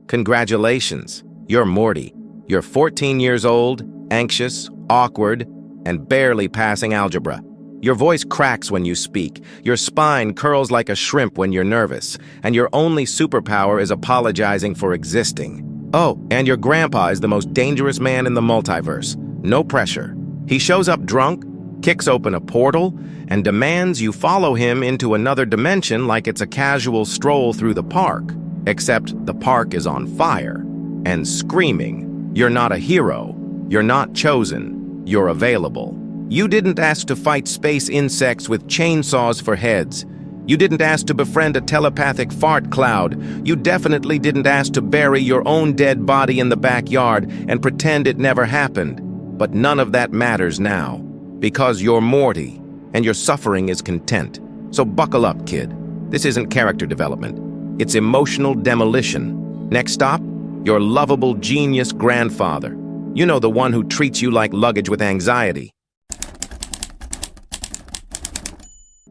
Congratulations, you're Morty. You're 14 years old, anxious, awkward, and barely passing algebra. Your voice cracks when you speak, your spine curls like a shrimp when you're nervous, and your only superpower is apologizing for existing. Oh, and your grandpa is the most dangerous man in the multiverse. No pressure. He shows up drunk, kicks open a portal, and demands you follow him into another dimension like it's a casual stroll through the park. Except the park is on fire and screaming. You're not a hero. You're not chosen. You're available. You didn't ask to fight space insects with chainsaws for heads. You didn't ask to befriend a telepathic fart cloud. You definitely didn't ask to bury your own dead body in the backyard and pretend it never happened. But none of that matters now, because you're Morty, and your suffering is content. So buckle up, kid. This isn't character development. It's emotional demolition. Next stop, your lovable genius grandfather. You know, the one who treats you like luggage with anxiety.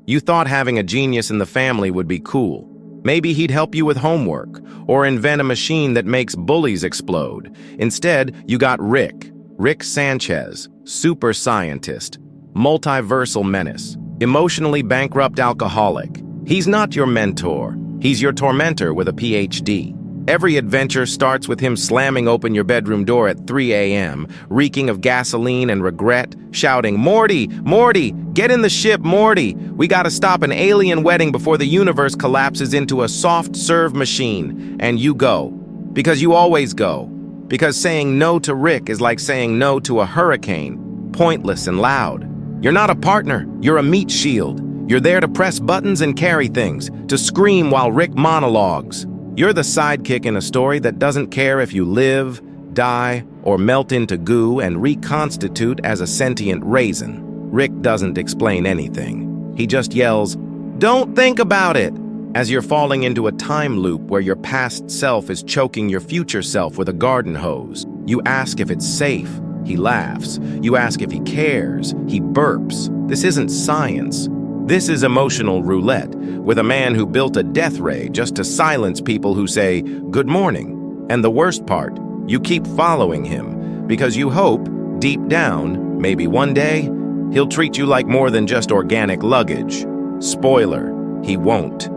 You thought having a genius in the family would be cool. Maybe he'd help you with homework, or invent a machine that makes bullies explode. Instead, you got Rick Sanchez, super scientist, multiversal menace, emotionally bankrupt alcoholic. He's not your mentor. He's your tormentor with a PhD. Every adventure starts with him slamming open your bedroom door at 3 a.m., reeking of gasoline and regret, shouting, "Morty, Morty, get in the ship, Morty! We gotta stop an alien wedding before the universe collapses into a soft-serve machine." And you go. Because you always go. Because saying no to Rick is like saying no to a hurricane, pointless and loud. You're not a partner, you're a meat shield. You're there to press buttons and carry things, to scream while Rick monologues. You're the sidekick in a story that doesn't care if you live, die, or melt into goo and reconstitute as a sentient raisin. Rick doesn't explain anything. He just yells, "Don't think about it!" as you're falling into a time loop where your past self is choking your future self with a garden hose. You ask if it's safe. He laughs. You ask if he cares. He burps. This isn't science. This is emotional roulette with a man who built a death ray just to silence people who say, "Good morning." And the worst part, you keep following him because you hope, deep down, maybe one day, he'll treat you like more than just organic luggage. Spoiler, he won't.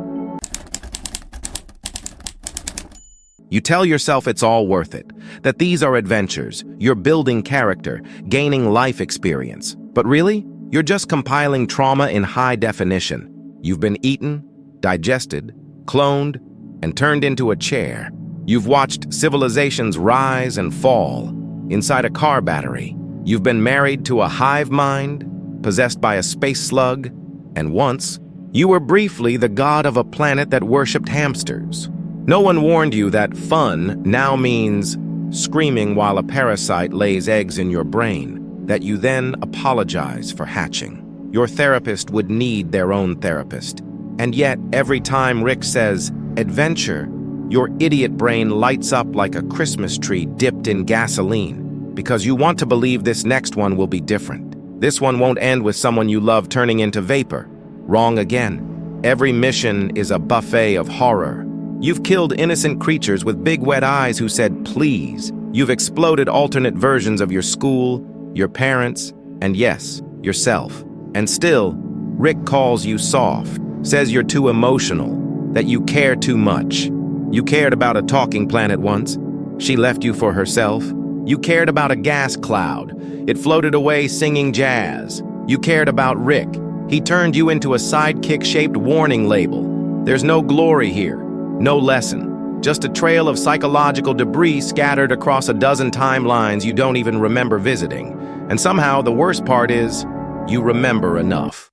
You tell yourself it's all worth it, that these are adventures, you're building character, gaining life experience. But really, you're just compiling trauma in high definition. You've been eaten, digested, cloned, and turned into a chair. You've watched civilizations rise and fall inside a car battery. You've been married to a hive mind, possessed by a space slug, and once, you were briefly the god of a planet that worshipped hamsters. No one warned you that fun now means screaming while a parasite lays eggs in your brain, that you then apologize for hatching. Your therapist would need their own therapist. And yet, every time Rick says, "adventure," your idiot brain lights up like a Christmas tree dipped in gasoline, because you want to believe this next one will be different. This one won't end with someone you love turning into vapor. Wrong again. Every mission is a buffet of horror. You've killed innocent creatures with big wet eyes who said, "Please." You've exploded alternate versions of your school, your parents, and yes, yourself. And still, Rick calls you soft, says you're too emotional, that you care too much. You cared about a talking planet once. She left you for herself. You cared about a gas cloud. It floated away singing jazz. You cared about Rick. He turned you into a sidekick-shaped warning label. There's no glory here, no lesson. Just a trail of psychological debris scattered across a dozen timelines you don't even remember visiting. And somehow, the worst part is, you remember enough.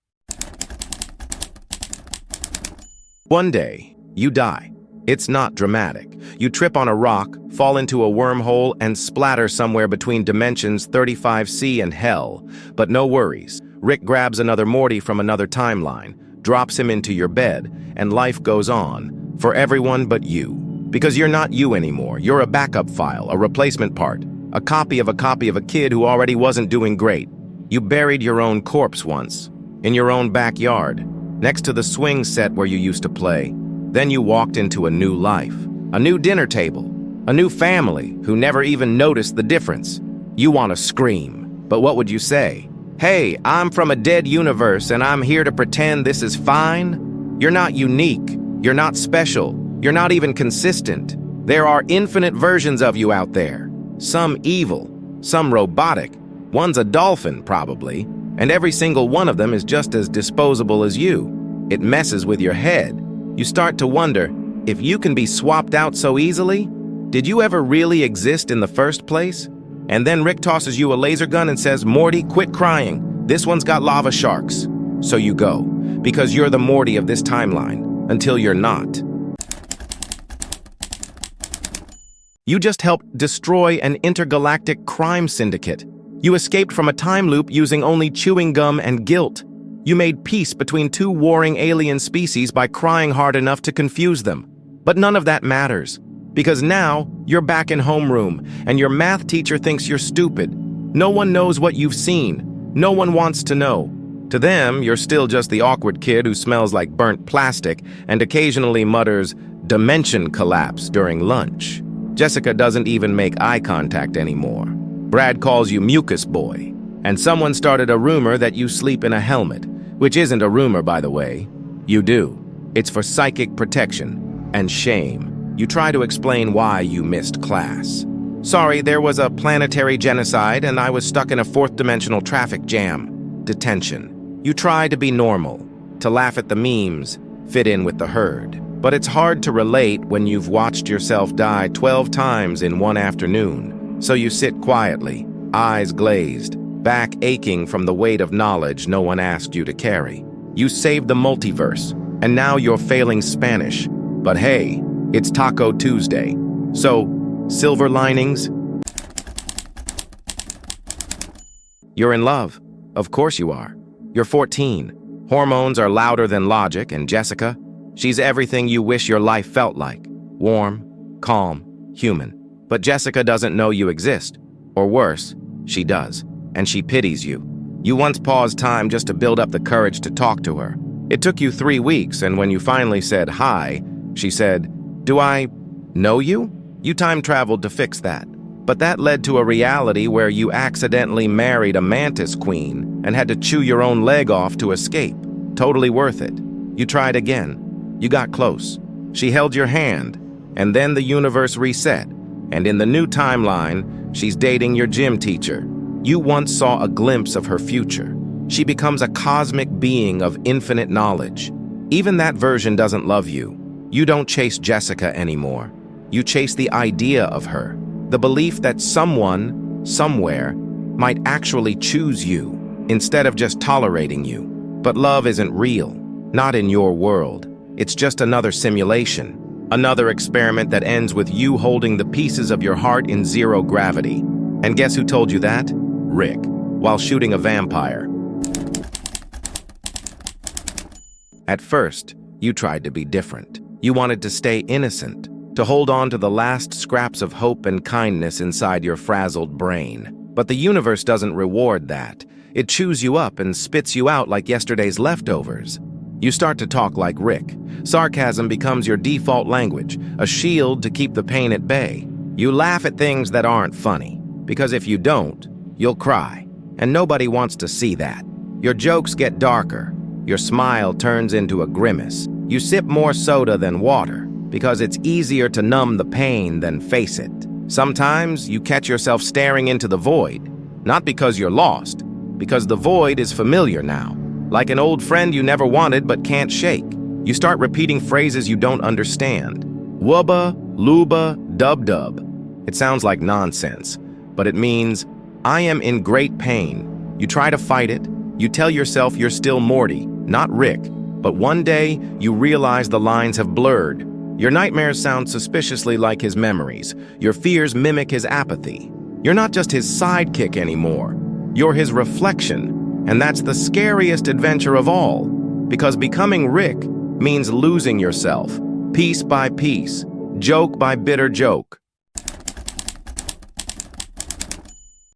One day, you die. It's not dramatic. You trip on a rock, fall into a wormhole, and splatter somewhere between dimensions 35C and hell. But no worries. Rick grabs another Morty from another timeline, drops him into your bed, and life goes on. For everyone but you. Because you're not you anymore. You're a backup file, a replacement part, a copy of a kid who already wasn't doing great. You buried your own corpse once, in your own backyard, next to the swing set where you used to play. Then you walked into a new life, a new dinner table, A new family who never even noticed the difference. You want to scream, but what would you say? Hey, I'm from a dead universe and I'm here to pretend this is fine? You're not unique. You're not special. You're not even consistent. There are infinite versions of you out there. Some evil, some robotic. One's a dolphin, probably. And every single one of them is just as disposable as you. It messes with your head. You start to wonder, if you can be swapped out so easily, did you ever really exist in the first place? And then Rick tosses you a laser gun and says, Morty, quit crying. This one's got lava sharks. So you go, because you're the Morty of this timeline, until you're not. You just helped destroy an intergalactic crime syndicate. You escaped from a time loop using only chewing gum and guilt. You made peace between two warring alien species by crying hard enough to confuse them. But none of that matters, because now you're back in homeroom and your math teacher thinks you're stupid. No one knows what you've seen. No one wants to know. To them, you're still just the awkward kid who smells like burnt plastic and occasionally mutters, "dimension collapse" during lunch. Jessica doesn't even make eye contact anymore. Brad calls you mucus boy. And someone started a rumor that you sleep in a helmet, which isn't a rumor, by the way. You do. It's for psychic protection and shame. You try to explain why you missed class. Sorry, there was a planetary genocide and I was stuck in a fourth-dimensional traffic jam. Detention. You try to be normal, to laugh at the memes, fit in with the herd. But it's hard to relate when you've watched yourself die 12 times in one afternoon. So you sit quietly, eyes glazed, back aching from the weight of knowledge no one asked you to carry. You saved the multiverse, and now you're failing Spanish. But hey, it's Taco Tuesday. So, silver linings? You're in love. Of course you are. You're 14. Hormones are louder than logic, and Jessica, she's everything you wish your life felt like. Warm, calm, human. But Jessica doesn't know you exist. Or worse, she does. And she pities you. You once paused time just to build up the courage to talk to her. It took you 3 weeks, and when you finally said hi, she said, "Do I know you?" You time-traveled to fix that. But that led to a reality where you accidentally married a mantis queen and had to chew your own leg off to escape. Totally worth it. You tried again. You got close. She held your hand, and then the universe reset. And in the new timeline, she's dating your gym teacher. You once saw a glimpse of her future. She becomes a cosmic being of infinite knowledge. Even that version doesn't love you. You don't chase Jessica anymore. You chase the idea of her, the belief that someone, somewhere, might actually choose you, instead of just tolerating you. But love isn't real, not in your world. It's just another simulation. Another experiment that ends with you holding the pieces of your heart in zero gravity. And guess who told you that? Rick, while shooting a vampire. At first, you tried to be different. You wanted to stay innocent, to hold on to the last scraps of hope and kindness inside your frazzled brain. But the universe doesn't reward that. It chews you up and spits you out like yesterday's leftovers. You start to talk like Rick. Sarcasm becomes your default language, a shield to keep the pain at bay. You laugh at things that aren't funny, because if you don't, you'll cry, and nobody wants to see that. Your jokes get darker. Your smile turns into a grimace. You sip more soda than water, because it's easier to numb the pain than face it. Sometimes you catch yourself staring into the void, not because you're lost, because the void is familiar now. Like an old friend you never wanted but can't shake. You start repeating phrases you don't understand. Wubba, luba, dub-dub. It sounds like nonsense, but it means, I am in great pain. You try to fight it. You tell yourself you're still Morty, not Rick. But one day, you realize the lines have blurred. Your nightmares sound suspiciously like his memories. Your fears mimic his apathy. You're not just his sidekick anymore. You're his reflection. And that's the scariest adventure of all, because becoming Rick means losing yourself, piece by piece, joke by bitter joke.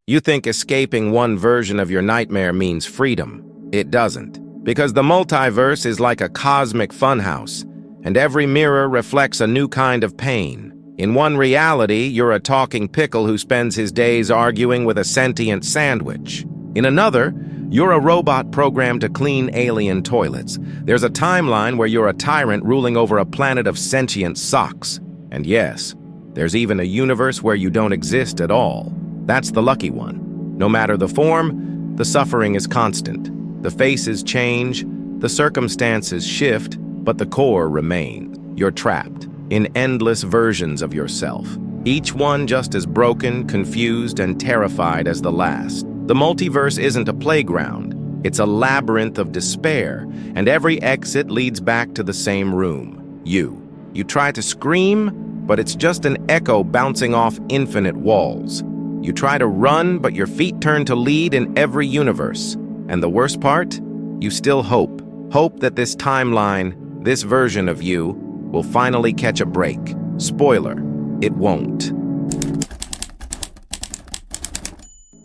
You think escaping one version of your nightmare means freedom. It doesn't, because the multiverse is like a cosmic funhouse, and every mirror reflects a new kind of pain. In one reality, you're a talking pickle who spends his days arguing with a sentient sandwich. In another, you're a robot programmed to clean alien toilets. There's a timeline where you're a tyrant ruling over a planet of sentient socks. And yes, there's even a universe where you don't exist at all. That's the lucky one. No matter the form, the suffering is constant. The faces change, the circumstances shift, but the core remains. You're trapped in endless versions of yourself, each one just as broken, confused, and terrified as the last. The multiverse isn't a playground. It's a labyrinth of despair, and every exit leads back to the same room. You. You try to scream, but it's just an echo bouncing off infinite walls. You try to run, but your feet turn to lead in every universe. And the worst part? You still hope. Hope that this timeline, this version of you, will finally catch a break. Spoiler, it won't.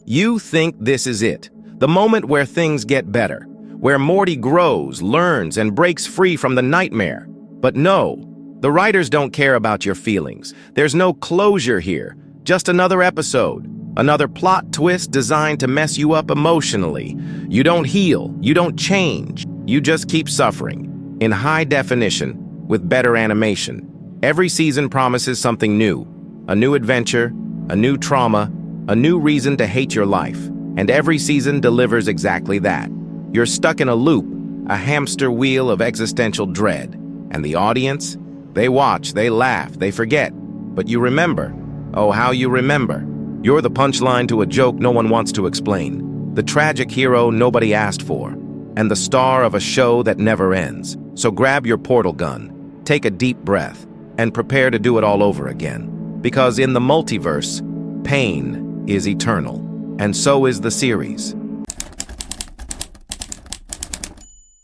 You think this is it, the moment where things get better, where Morty grows, learns, and breaks free from the nightmare. But no, the writers don't care about your feelings. There's no closure here, just another episode, another plot twist designed to mess you up emotionally. You don't heal, you don't change, you just keep suffering, in high definition, with better animation. Every season promises something new, a new adventure, a new trauma, a new reason to hate your life, and every season delivers exactly that. You're stuck in a loop, a hamster wheel of existential dread. And the audience? They watch, they laugh, they forget. But you remember. Oh, how you remember. You're the punchline to a joke no one wants to explain, the tragic hero nobody asked for, and the star of a show that never ends. So grab your portal gun, take a deep breath, and prepare to do it all over again. Because in the multiverse, pain is eternal, and so is the series.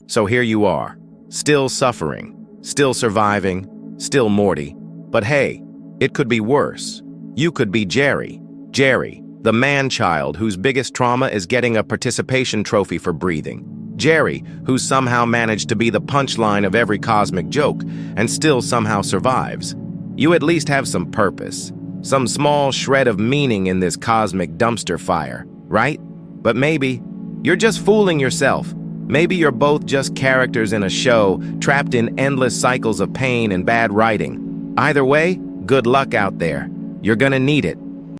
So here you are, still suffering, still surviving, still Morty. But hey, it could be worse. You could be Jerry. Jerry, the man-child whose biggest trauma is getting a participation trophy for breathing. Jerry, who somehow managed to be the punchline of every cosmic joke and still somehow survives. You at least have some purpose. Some small shred of meaning in this cosmic dumpster fire, right? But maybe you're just fooling yourself. Maybe you're both just characters in a show, trapped in endless cycles of pain and bad writing. Either way, good luck out there. You're gonna need it.